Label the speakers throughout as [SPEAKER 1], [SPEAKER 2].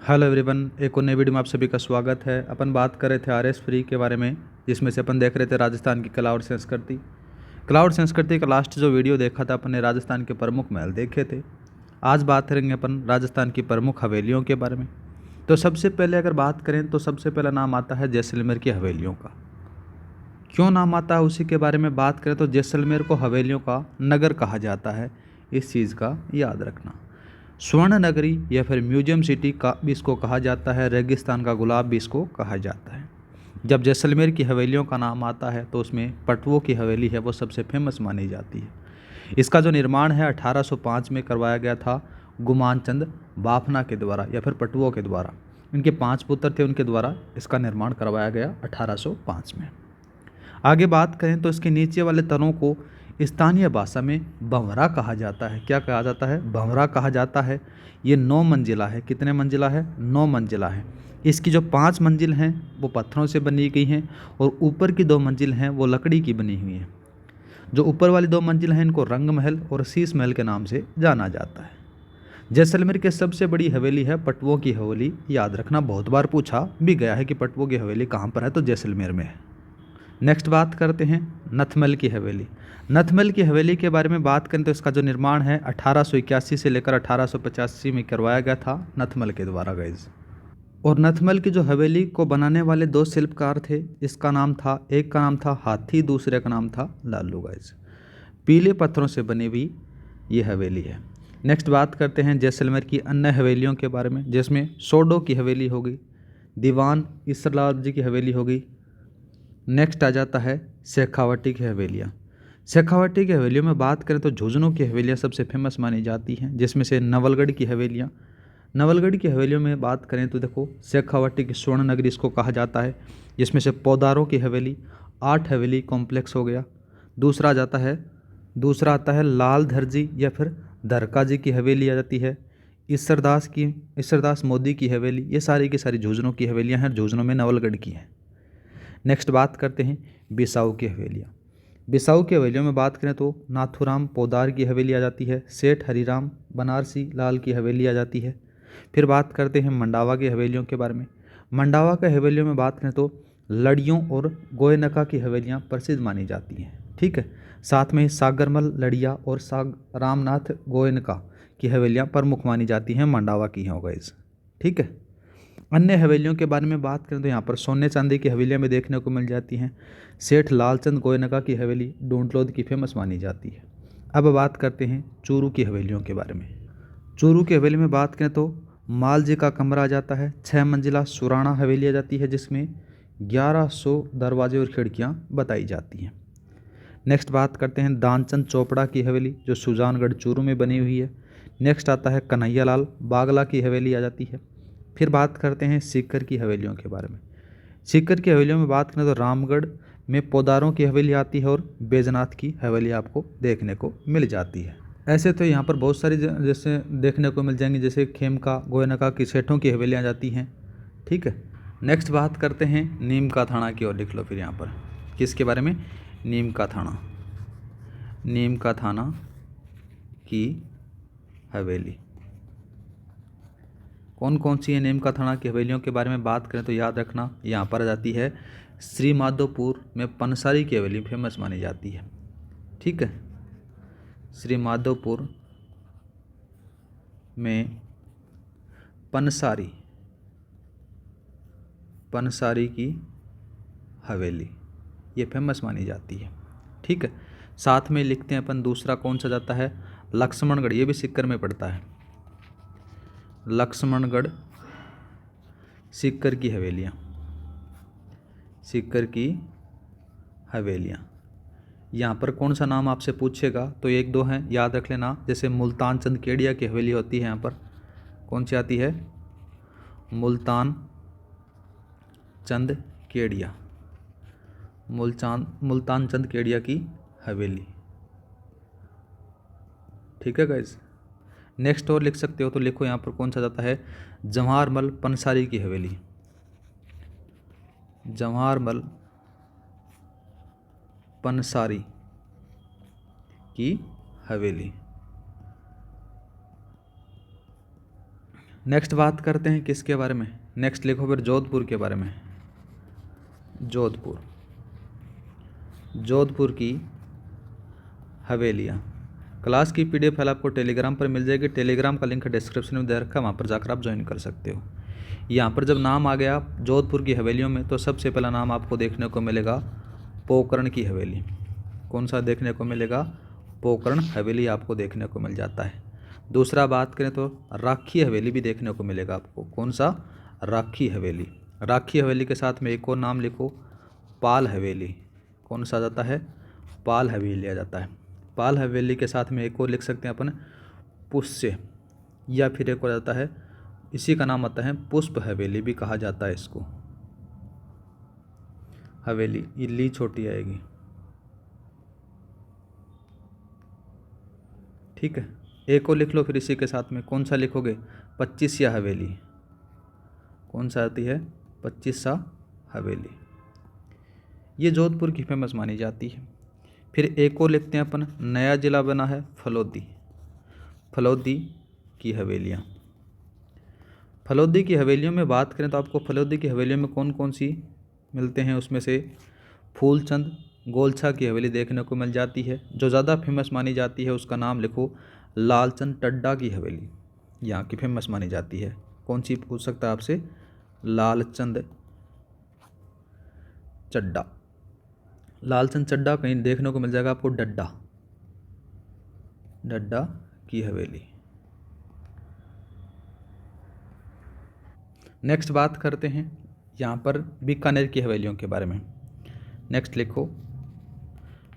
[SPEAKER 1] Hello everyone, एक और नई वीडियो में आप सभी का स्वागत है। अपन बात कर रहे थे आरएस फ्री के बारे में, जिसमें से अपन देख रहे थे राजस्थान की कला और संस्कृति। कला और संस्कृति का लास्ट जो वीडियो देखा था अपन ने, राजस्थान के प्रमुख महल देखे थे। आज बात करेंगे अपन राजस्थान की प्रमुख हवेलियों के बारे में। तो सबसे पहले अगर बात करें तो सबसे पहला नाम आता है जैसलमेर की हवेलियों का। क्यों नाम आता है उसी के बारे में बात करें तो जैसलमेर को हवेलियों का नगर कहा जाता है। इस चीज़ का याद रखना। स्वर्ण नगरी या फिर म्यूजियम सिटी का भी इसको कहा जाता है। रेगिस्तान का गुलाब भी इसको कहा जाता है। जब जैसलमेर की हवेलियों का नाम आता है तो उसमें पटवों की हवेली है वो सबसे फेमस मानी जाती है। इसका जो निर्माण है 1805 में करवाया गया था गुमान चंद बाफना के द्वारा या फिर पटवों के द्वारा। इनके 5 पुत्र थे, उनके द्वारा इसका निर्माण करवाया गया 1805 में। आगे बात करें तो इसके नीचे वाले तलों को स्थानीय भाषा में भंवरा कहा जाता है। क्या कहा जाता है? भंवरा कहा जाता है। ये 9 मंजिला है। कितने मंजिला है? 9 मंजिला है। इसकी जो 5 मंजिल हैं वो पत्थरों से बनी गई हैं और ऊपर की 2 मंजिल हैं वो लकड़ी की बनी हुई हैं। जो ऊपर वाली 2 मंजिल हैं इनको रंग महल और शीश महल के नाम से जाना जाता है। जैसलमेर की सबसे बड़ी हवेली है पटवों की हवेली। याद रखना, बहुत बार पूछा भी गया है कि पटवों की हवेली कहाँ पर है, तो जैसलमेर में है। नेक्स्ट बात करते हैं नथमल की हवेली। नथमल की हवेली के बारे में बात करें तो इसका जो निर्माण है 1881 से लेकर 1885 में करवाया गया था नथमल के द्वारा गाइज। और नथमल की जो हवेली को बनाने वाले 2 शिल्पकार थे, इसका नाम था, एक का नाम था हाथी, दूसरे का नाम था लालू गाइज। पीले पत्थरों से बनी हुई ये हवेली है। नेक्स्ट बात करते हैं जैसलमेर की अन्य हवेलियों के बारे में, जिसमें सोडो की हवेली हो गई, दीवान इसरलाल जी की हवेली हो गई। नेक्स्ट आ जाता है शेखावटी की हवेलियाँ। शेखावटी की हवेलियों में बात करें तो झुंझुनू की हवेलियाँ सबसे फेमस मानी जाती हैं, जिसमें से नवलगढ़ की हवेलियाँ। नवलगढ़ की हवेलियों में बात करें तो देखो, शेखावटी की स्वर्ण नगरी इसको कहा जाता है, जिसमें से पौदारों की हवेली 8 हवेली कॉम्प्लेक्स हो गया। दूसरा आता है लालधर जी या फिर धरका जी की हवेली आ जाती है। ईसरदास मोदी की हवेली, ये सारी की सारी झुंझुनू की हवेलियाँ हैं, झुंझुनू में नवलगढ़ की हैं। नेक्स्ट बात करते हैं बिसाऊ की हवेलियाँ। बिसाऊ की हवेलियों में बात करें तो नाथूराम पोदार की हवेली आ जाती है, सेठ हरिराम बनारसी लाल की हवेली आ जाती है। फिर बात करते हैं मंडावा की हवेलियों के बारे में। मंडावा के हवेलियों में बात करें तो लड़ियों और गोयनका की हवेलियाँ प्रसिद्ध मानी जाती हैं। ठीक है, साथ में सागरमल लड़िया और रामनाथ गोयनका की हवेलियाँ प्रमुख मानी जाती हैं, मंडावा की हैं गाइस। ठीक है, अन्य हवेलियों के बारे में बात करें तो यहाँ पर सोने चांदी की हवेलियाँ में देखने को मिल जाती हैं। सेठ लालचंद गोयनका की हवेली डूंडलोद की फेमस मानी जाती है। अब बात करते हैं चूरू की हवेलियों के बारे में। चूरू की हवेली में बात करें तो मालजी का कमरा आ जाता है, 6 मंजिला सुराणा हवेली आ जाती है, जिसमें 1100 दरवाजे और खिड़कियाँ बताई जाती हैं। नेक्स्ट बात करते हैं दानचंद चोपड़ा की हवेली, जो सुजानगढ़ चूरू में बनी हुई है। नेक्स्ट आता है कन्हैयालाल बागला की हवेली आ जाती है। फिर बात करते हैं सीकर की हवेलियों के बारे में। सीकर की हवेलियों में बात करें तो रामगढ़ में पौदारों की हवेली आती है और बैजनाथ की हवेली आपको देखने को मिल जाती है। ऐसे तो यहाँ पर बहुत सारी जैसे देखने को मिल जाएंगी, जैसे खेमका गोयनका की सेठों की हवेलियाँ जाती हैं। ठीक है, नेक्स्ट बात करते हैं नीम का थाना की ओर। लिख लो फिर यहाँ पर किसके बारे में? नीम का थाना। नीम का थाना की हवेली कौन कौन सी है? नीम का थाना की हवेलियों के बारे में बात करें तो याद रखना, यहाँ पर आ जाती है श्री माधोपुर में पनसारी की हवेली फेमस मानी जाती है। ठीक है, श्री माधोपुर में पनसारी की हवेली ये फेमस मानी जाती है। ठीक है, साथ में लिखते हैं अपन दूसरा कौन सा जाता है? लक्ष्मणगढ़। ये भी सीकर में पड़ता है। लक्ष्मणगढ़ सीकर की हवेलियाँ। सीकर की हवेलियाँ यहाँ पर कौन सा नाम आपसे पूछेगा तो 1-2 हैं, याद रख लेना। जैसे मुल्तान चंद केडिया की हवेली होती है, यहाँ पर कौन सी आती है? मुल्तान चंद केडिया। मुल्तान चंद केडिया की हवेली। ठीक है गाइज, नेक्स्ट और लिख सकते हो तो लिखो यहाँ पर कौन सा जाता है? जवाहरमल पनसारी की हवेली। जवाहरमल पनसारी की हवेली। नेक्स्ट बात करते हैं किसके बारे में, नेक्स्ट लिखो फिर जोधपुर के बारे में। जोधपुर, जोधपुर की हवेलियाँ। क्लास की पीडीएफ फाइल आपको टेलीग्राम पर मिल जाएगी, टेलीग्राम का लिंक डिस्क्रिप्शन में दे रखा है, वहाँ पर जाकर आप ज्वाइन कर सकते हो। यहाँ पर जब नाम आ गया जोधपुर की हवेलियों में, तो सबसे पहला नाम आपको देखने को मिलेगा पोकरण की हवेली। कौन सा देखने को मिलेगा? पोकरण हवेली आपको देखने को मिल जाता है। दूसरा बात करें तो राखी हवेली भी देखने को मिलेगा आपको। कौन सा? राखी हवेली। राखी हवेली के साथ में एक और नाम लिखो, पाल हवेली। कौन सा आ जाता है? पाल हवेली आ जाता है। पाल हवेली के साथ में एक और लिख सकते हैं अपन, पुष्य, या फिर एक और आता है, इसी का नाम आता है पुष्प हवेली भी कहा जाता है इसको। हवेली, ये ली छोटी आएगी, ठीक है। एक और लिख लो फिर इसी के साथ में। कौन सा लिखोगे? 25 हवेली। कौन सा आती है? 25 हवेली। ये जोधपुर की फेमस मानी जाती है। फिर एक और लिखते हैं अपन, नया जिला बना है फलोदी। फलोदी की हवेलियाँ। फलोदी की हवेलियों में बात करें तो आपको फलोदी की हवेलियों में कौन कौन सी मिलते हैं, उसमें से फूलचंद गोलछा की हवेली देखने को मिल जाती है। जो ज़्यादा फेमस मानी जाती है उसका नाम लिखो, लालचंद टड्डा की हवेली, यहाँ की फेमस मानी जाती है। कौन सी पूछ सकता है आपसे? लालचंद चड्डा। लालचंद चड्डा कहीं देखने को मिल जाएगा आपको डड्डा, डड्डा की हवेली। नेक्स्ट बात करते हैं यहाँ पर बीकानेर की हवेलियों के बारे में। नेक्स्ट लिखो,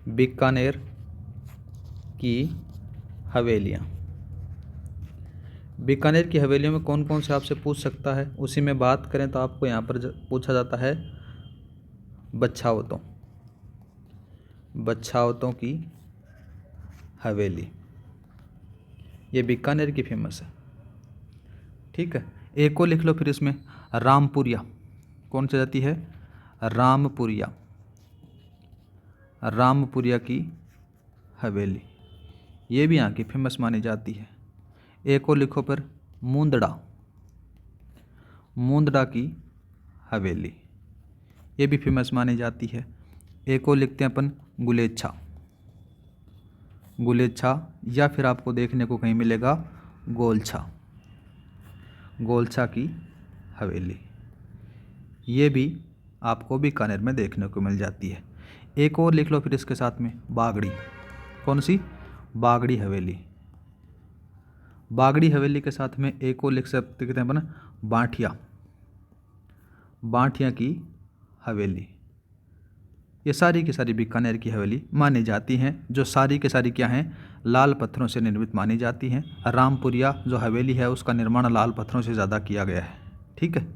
[SPEAKER 1] बीकानेर की हवेलियाँ। बीकानेर की हवेलियों में कौन कौन से आपसे पूछ सकता है, उसी में बात करें तो आपको यहाँ पर पूछा जाता है बछावतों, बछावतों की हवेली। ये बीकानेर की फेमस है, ठीक है। एक और लिख लो फिर इसमें, रामपुरिया। कौन सी जाती है? रामपुरिया, रामपुरिया की हवेली, ये भी यहाँ की फेमस मानी जाती है। एक और लिखो फिर, मुंदड़ा, मुंदड़ा की हवेली, ये भी फेमस मानी जाती है। एक और लिखते हैं अपन, गुलेच्छा, गुलेच्छा, या फिर आपको देखने को कहीं मिलेगा गोलछा, गोलछा की हवेली, ये भी आपको बीकानेर में देखने को मिल जाती है। एक और लिख लो फिर इसके साथ में, बागड़ी। कौन सी? बागड़ी हवेली। बागड़ी हवेली के साथ में एक और लिख सकते हैं अपन, बांठिया, बांठिया की हवेली। ये सारी की सारी बीकानेर की हवेली मानी जाती हैं, जो सारी के सारी क्या हैं? लाल पत्थरों से निर्मित मानी जाती हैं। रामपुरिया जो हवेली है उसका निर्माण लाल पत्थरों से ज़्यादा किया गया है, ठीक है।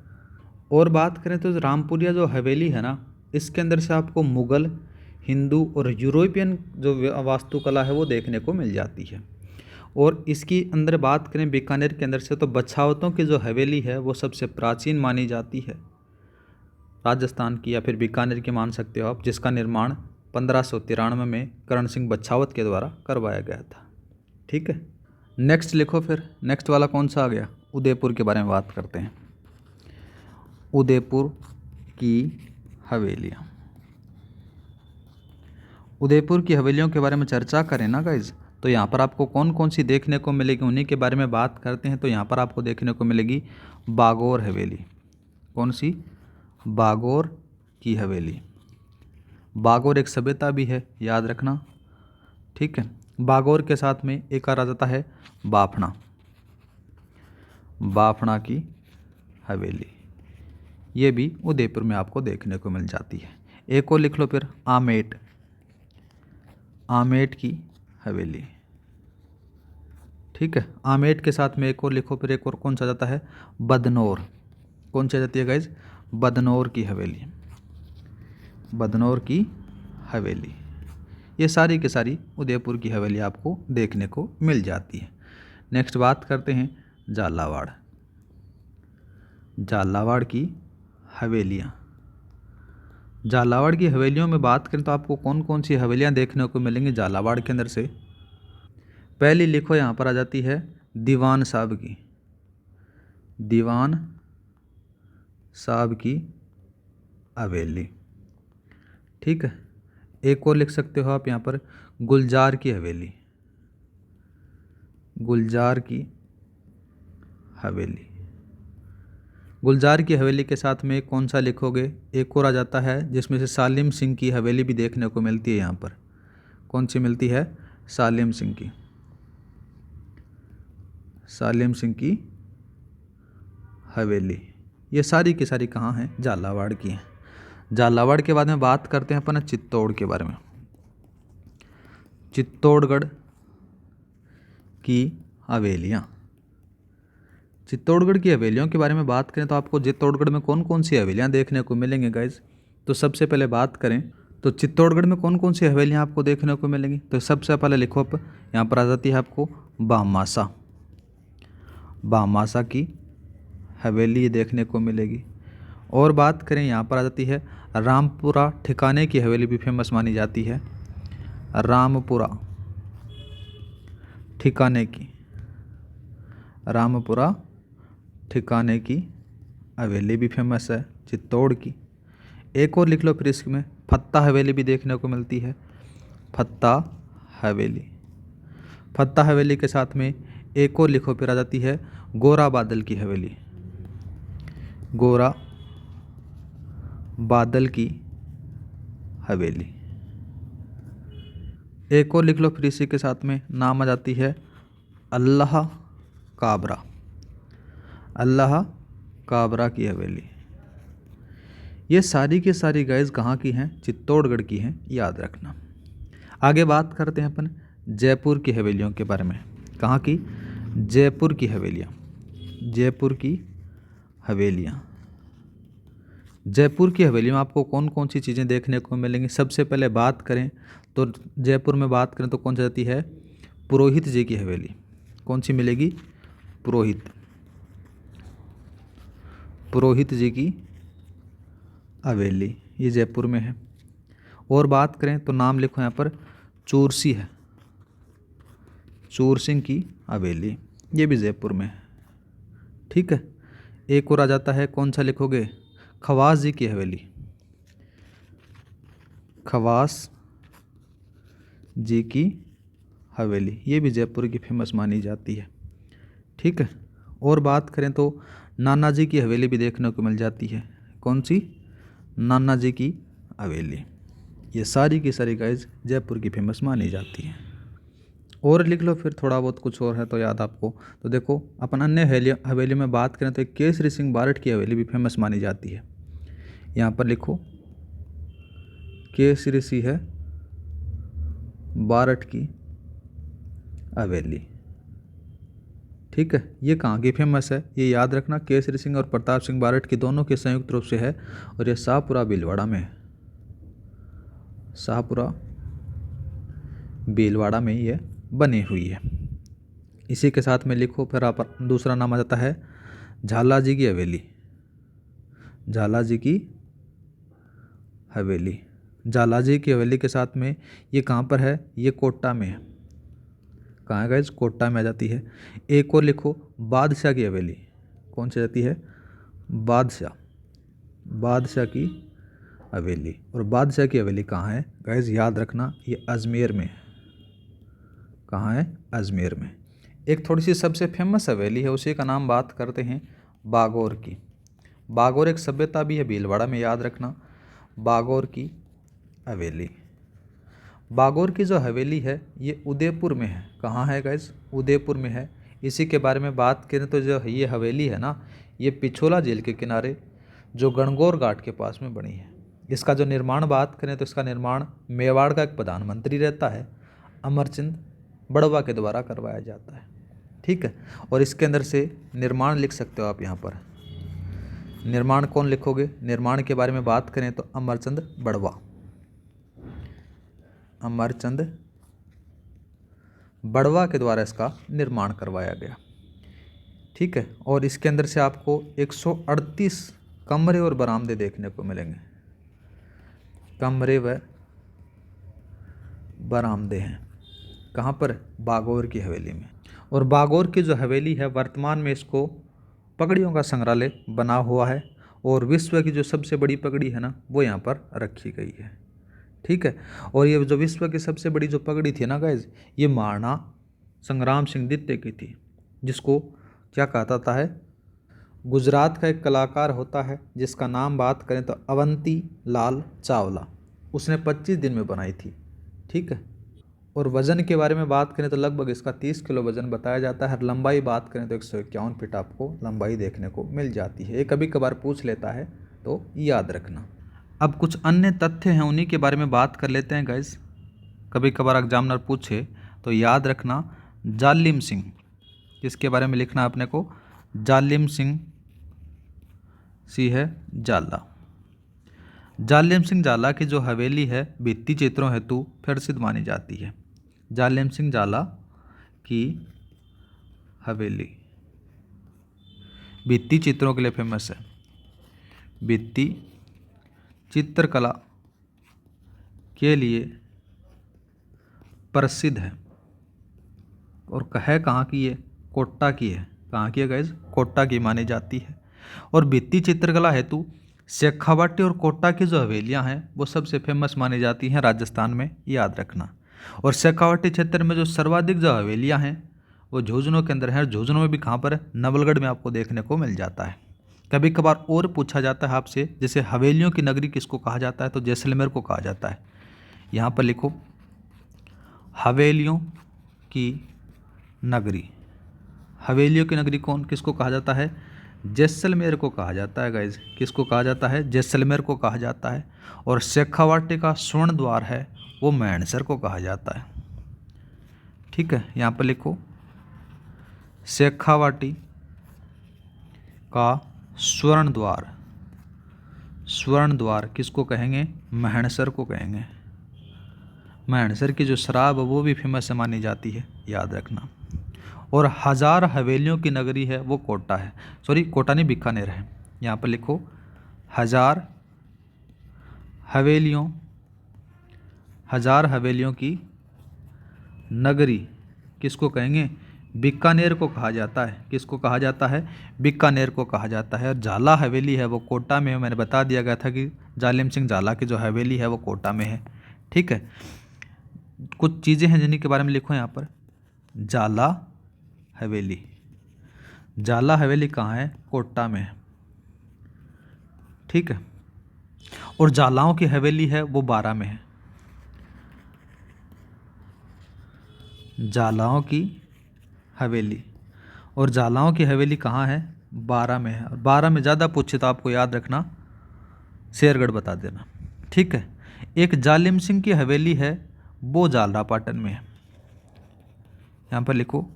[SPEAKER 1] और बात करें तो रामपुरिया जो हवेली है ना, इसके अंदर से आपको मुग़ल, हिंदू और यूरोपियन जो वास्तुकला है वो देखने को मिल जाती है। और इसकी अंदर बात करें बीकानेर के अंदर से, तो बछावतों की जो हवेली है वो सबसे प्राचीन मानी जाती है, राजस्थान की या फिर बीकानेर की मान सकते हो आप, जिसका निर्माण 1593 में करण सिंह बछावत के द्वारा करवाया गया था, ठीक है। नेक्स्ट लिखो फिर, नेक्स्ट वाला कौन सा आ गया? उदयपुर के बारे में बात करते हैं। उदयपुर की हवेलियाँ। उदयपुर की हवेलियों के बारे में चर्चा करें ना गाइज, तो यहाँ पर आपको कौन कौन सी देखने को मिलेगी, उन्हीं के बारे में बात करते हैं। तो यहाँ पर आपको देखने को मिलेगी बागोर हवेली। कौन सी? बागोर की हवेली। बागोर एक सभ्यता भी है, याद रखना, ठीक है। बागोर के साथ में एक आ जाता है बाफना, बाफना की हवेली, ये भी उदयपुर में आपको देखने को मिल जाती है। एक और लिख लो फिर, आमेट, आमेट की हवेली, ठीक है। आमेट के साथ में एक और लिखो फिर, एक और कौन सा जाता है? बदनौर। कौन सी जाती है गाइज? बदनौर की हवेली, बदनौर की हवेली। ये सारी की सारी उदयपुर की हवेली आपको देखने को मिल जाती है। नेक्स्ट बात करते हैं झालावाड़, झालावाड़ की हवेलियाँ। झालावाड़ की हवेलियों में बात करें तो आपको कौन कौन सी हवेलियाँ देखने को मिलेंगी झालावाड़ के अंदर से? पहली लिखो यहाँ पर आ जाती है दीवान साहब की, दीवान साहब की हवेली। ठीक है, एक और लिख सकते हो आप यहाँ पर गुलजार की हवेली, गुलजार की हवेली। गुलजार की हवेली के साथ में कौन सा लिखोगे, एक और आ जाता है जिसमें से सालिम सिंह की हवेली भी देखने को मिलती है यहाँ पर। कौन सी मिलती है, सालिम सिंह की, सालिम सिंह की हवेली। ये सारी की सारी कहाँ हैं, झालावाड़ की हैं। झालावाड़ के बाद में बात करते हैं अपन चित्तौड़ के बारे में। चित्तौड़गढ़ की हवेलियाँ। चित्तौड़गढ़ की हवेलियों के बारे में बात करें तो आपको चित्तौड़गढ़ में कौन कौन सी हवेलियाँ देखने को मिलेंगी गाइज। तो सबसे पहले बात करें तो चित्तौड़गढ़ में कौन कौन सी हवेलियाँ आपको देखने को मिलेंगी। तो सबसे पहले लिखो आप, यहाँ पर आ जाती है आपको बामासा, बामासा की हवेली देखने को मिलेगी। और बात करें यहाँ पर आ जाती है रामपुरा ठिकाने की हवेली भी फेमस मानी जाती है। रामपुरा ठिकाने की, रामपुरा ठिकाने की हवेली भी फेमस है चित्तौड़ की। एक और लिख लो फिर इसमें फत्ता हवेली भी देखने को मिलती है, फत्ता हवेली। फत्ता हवेली के साथ में एक और लिखो फिर आ जाती है गोरा बादल की हवेली, गोरा बादल की हवेली। एक और लिख लो फिर इसी के साथ में नाम आ जाती है अल्लाह काबरा, अल्लाह काबरा की हवेली। ये सारी की सारी गाइज कहाँ की हैं, चित्तौड़गढ़ की हैं, याद रखना। आगे बात करते हैं अपन जयपुर की हवेलियों के बारे में। कहाँ की, जयपुर की हवेलियाँ, जयपुर की हवेलियाँ। जयपुर की हवेली में आपको कौन कौन सी चीज़ें देखने को मिलेंगी। सबसे पहले बात करें तो जयपुर में बात करें तो कौन सी आती है, पुरोहित जी की हवेली। कौन सी मिलेगी, पुरोहित, पुरोहित जी की हवेली, ये जयपुर में है। और बात करें तो नाम लिखो यहाँ पर चूरसी है, चूर सिंह की हवेली, ये भी जयपुर में है। ठीक है, एक और आ जाता है, कौन सा लिखोगे, खवास जी की हवेली, खवास जी की हवेली, ये भी जयपुर की फेमस मानी जाती है। ठीक है, और बात करें तो नाना जी की हवेली भी देखने को मिल जाती है। कौन सी, नाना जी की हवेली। ये सारी की सारी गाइज जयपुर की फेमस मानी जाती है। और लिख लो फिर थोड़ा बहुत कुछ और है तो याद आपको। तो देखो अपन अन्य हवेली में बात करें तो केसरी सिंह बारठ की हवेली भी फेमस मानी जाती है। यहाँ पर लिखो केसरी सिंह है बारठ की हवेली। ठीक है, ये कहाँ की फेमस है, ये याद रखना, केसरी सिंह और प्रताप सिंह बारठ की दोनों के संयुक्त रूप से है और ये शाहपुरा भीलवाड़ा में है, शाहपुरा भीलवाड़ा में ये बनी हुई है। इसी के साथ में लिखो फिर आप दूसरा नाम आ जाता है झालाजी की हवेली, झालाजी की हवेली। झालाजी की हवेली के साथ में ये कहाँ पर है, ये कोटा में है। कहाँ है गाइस, कोटा में आ जाती है। एक और लिखो बादशाह की हवेली। कौन सी जाती है, बादशाह, बादशाह की हवेली। और बादशाह की हवेली कहाँ है गाइस, याद रखना, ये अजमेर में है। कहाँ है, अजमेर में। एक थोड़ी सी सबसे फेमस हवेली है, उसी का नाम बात करते हैं बागौर की। बागौर एक सभ्यता भी है भीलवाड़ा में, याद रखना, बागौर की हवेली। बागौर की जो हवेली है ये उदयपुर में है। कहाँ है गाइस, उदयपुर में है। इसी के बारे में बात करें तो जो ये हवेली है ना, ये पिछोला झील के किनारे जो गणगौर घाट के पास में बनी है। इसका जो निर्माण बात करें तो इसका निर्माण मेवाड़ का एक प्रधानमंत्री रहता है, अमरचंद बड़वा के द्वारा करवाया जाता है। ठीक है, और इसके अंदर से निर्माण लिख सकते हो आप। यहाँ पर निर्माण कौन लिखोगे, निर्माण के बारे में बात करें तो अमरचंद बड़वा, अमरचंद बड़वा के द्वारा इसका निर्माण करवाया गया। ठीक है, और इसके अंदर से आपको 138 कमरे और बरामदे देखने को मिलेंगे, कमरे व बरामदे हैं। कहाँ पर, बागौर की हवेली में। और बागौर की जो हवेली है वर्तमान में इसको पगड़ियों का संग्रहालय बना हुआ है और विश्व की जो सबसे बड़ी पगड़ी है ना वो यहाँ पर रखी गई है। ठीक है, और ये जो विश्व की सबसे बड़ी जो पगड़ी थी ना गाइज, ये महाराणा संग्राम सिंह द्वितीय की थी, जिसको क्या कहा जाता है, गुजरात का एक कलाकार होता है जिसका नाम बात करें तो अवंती लाल चावला, उसने 25 दिन में बनाई थी। ठीक है, और वज़न के बारे में बात करें तो लगभग इसका 30 किलो वज़न बताया जाता है। लंबाई बात करें तो 151 फीट आपको लंबाई देखने को मिल जाती है। ये कभी कभार पूछ लेता है तो याद रखना। अब कुछ अन्य तथ्य हैं, उन्हीं के बारे में बात कर लेते हैं गाइस। कभी कभार एग्जामिनर पूछे तो याद रखना, जालिम सिंह, किसके बारे में लिखना अपने को, जालिम सिंह सी है जाला। जालिम सिंह जाला की जो हवेली है भित्ति चित्रों हेतु प्रसिद्ध मानी जाती है। जालिम सिंह जाला की हवेली भित्ति चित्रों के लिए फेमस है, भित्ति चित्रकला के लिए प्रसिद्ध है। और है कहाँ की, ये कोटा की है। कहाँ की है गाइज, कोटा की मानी जाती है। और भित्ति चित्रकला हेतु शेखावाटी और कोटा की जो हवेलियाँ हैं वो सबसे फेमस मानी जाती हैं राजस्थान में, याद रखना। और शेखावाटी क्षेत्र में जो सर्वाधिक जो हवेलियाँ हैं वो झुंझुनू के अंदर है। झुंझुनू में भी कहाँ पर है, नवलगढ़ में आपको देखने को मिल जाता है। कभी कभार और पूछा जाता है आपसे, जैसे हवेलियों की नगरी किसको कहा जाता है, तो जैसलमेर को कहा जाता है। यहाँ पर लिखो, हवेलियों की नगरी। हवेलियों की नगरी कौन किसको कहा जाता है, जैसलमेर को कहा जाता है गाइज। किसको कहा जाता है, जैसलमेर को कहा जाता है। और शेखावाटी का स्वर्ण द्वार है वो मैणसर को कहा जाता है। ठीक है, यहाँ पर लिखो, शेखावाटी का स्वर्ण द्वार, स्वर्ण द्वार किसको कहेंगे, मैणसर को कहेंगे। मैणसर की जो शराब है वो भी फेमस मानी जाती है, याद रखना। और 1000 हवेलियों की नगरी है वो कोटा है, सॉरी कोटा नहीं, बीकानेर है। यहाँ पर लिखो, 1000 हवेलियों की नगरी किसको कहेंगे, बीकानेर को कहा जाता है। किसको कहा जाता है, बीकानेर को कहा जाता है। और झाला हवेली है वो कोटा में है। मैंने बता दिया गया था कि जालिम सिंह झाला की जो हवेली है वो कोटा में है। ठीक है, कुछ चीज़ें हैं जिन्हीं के बारे में लिखो यहाँ पर। झाला हवेली, झाला हवेली कहाँ है, कोटा में है। ठीक है, और झालाओं की हवेली है वो बारा में है। झालाओं की हवेली, और झालाओं की हवेली कहाँ है, बारा में है। और बारा में ज़्यादा पूछे तो आपको याद रखना शेरगढ़ बता देना। ठीक है, एक जालिम सिंह की हवेली है वो जालरा पाटन में है। यहाँ पर लिखो,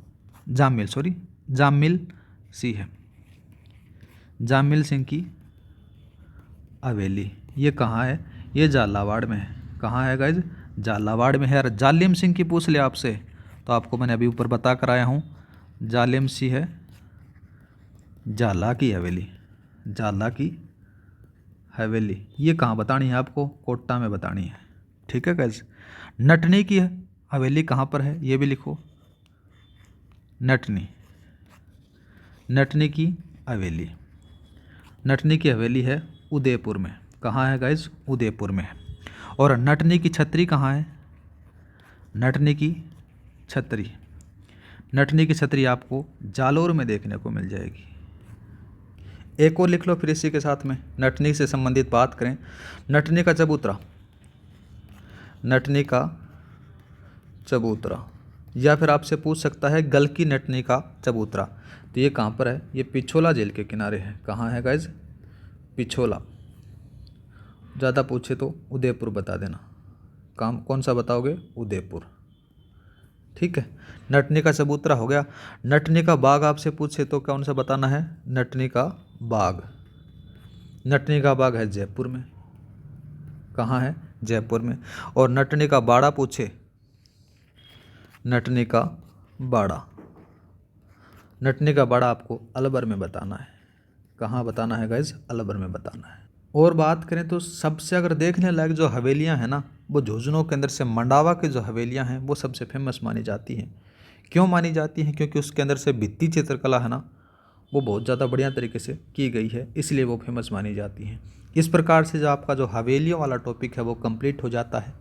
[SPEAKER 1] जामिल सी है, जामिल सिंह की हवेली। ये कहाँ है, ये झालावाड़ में है। कहाँ है गाइज, झालावाड़ में है। और जालिम सिंह की पूछ ले आपसे तो आपको मैंने अभी ऊपर बता कर आया हूँ, जालिम सी है झाला की हवेली, झाला की हवेली। ये कहाँ बतानी है आपको, कोटा में बतानी है। ठीक है गाइज, नटनी की हवेली कहाँ पर है ये भी लिखो, नटनी, नटनी की हवेली, नटनी की हवेली है उदयपुर में। कहाँ है गाइज, उदयपुर में है। और नटनी की छतरी कहाँ है, नटनी की छतरी, नटनी की छतरी आपको जालोर में देखने को मिल जाएगी। एक और लिख लो फिर इसी के साथ में, नटनी से संबंधित बात करें, नटनी का चबूतरा, नटनी का चबूतरा। या फिर आपसे पूछ सकता है गल की नटनी का चबूतरा, तो ये कहाँ पर है, ये पिछोला जेल के किनारे है। कहाँ है गाइज, पिछोला। ज़्यादा पूछे तो उदयपुर बता देना, काम कौन सा बताओगे, उदयपुर। ठीक है, नटनी का चबूतरा हो गया। नटनी का बाग आपसे पूछे तो कौन सा बताना है, नटनी का बाग। नटनी का बाग है जयपुर में। कहाँ है, जयपुर में। और नटनी का बाड़ा पूछे, नटनी का बाड़ा, नटनी का बाड़ा आपको अलवर में बताना है। कहाँ बताना है गाइज, अलवर में बताना है। और बात करें तो सबसे अगर देखने लायक जो हवेलियां हैं ना, वो झुंझुनू के अंदर से मंडावा की जो हवेलियां हैं वो सबसे फेमस मानी जाती हैं। क्यों मानी जाती हैं, क्योंकि उसके अंदर से भित्ति चित्रकला है ना वो बहुत ज़्यादा बढ़िया तरीके से की गई है, इसलिए वो फेमस मानी जाती हैं। इस प्रकार से जो आपका जो हवेलियों वाला टॉपिक है वो कंप्लीट हो जाता है।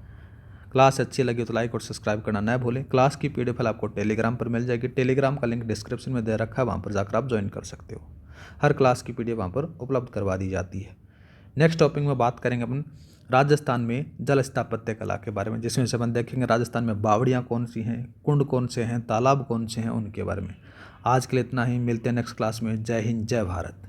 [SPEAKER 1] क्लास अच्छी लगी तो लाइक और सब्सक्राइब करना न भूलें। क्लास की पीडीएफ फाइल आपको टेलीग्राम पर मिल जाएगी। टेलीग्राम का लिंक डिस्क्रिप्शन में दे रखा है, वहाँ पर जाकर आप ज्वाइन कर सकते हो। हर क्लास की पीडीएफ वहाँ पर उपलब्ध करवा दी जाती है। नेक्स्ट टॉपिक में बात करेंगे अपन राजस्थान में जल स्थापत्य कला के बारे में, जिसमें से अपन देखेंगे राजस्थान में बावड़ियाँ कौन सी हैं, कुंड कौन से हैं, तालाब कौन से हैं, उनके बारे में। आज के लिए इतना ही, मिलते हैं नेक्स्ट क्लास में। जय हिंद, जय भारत।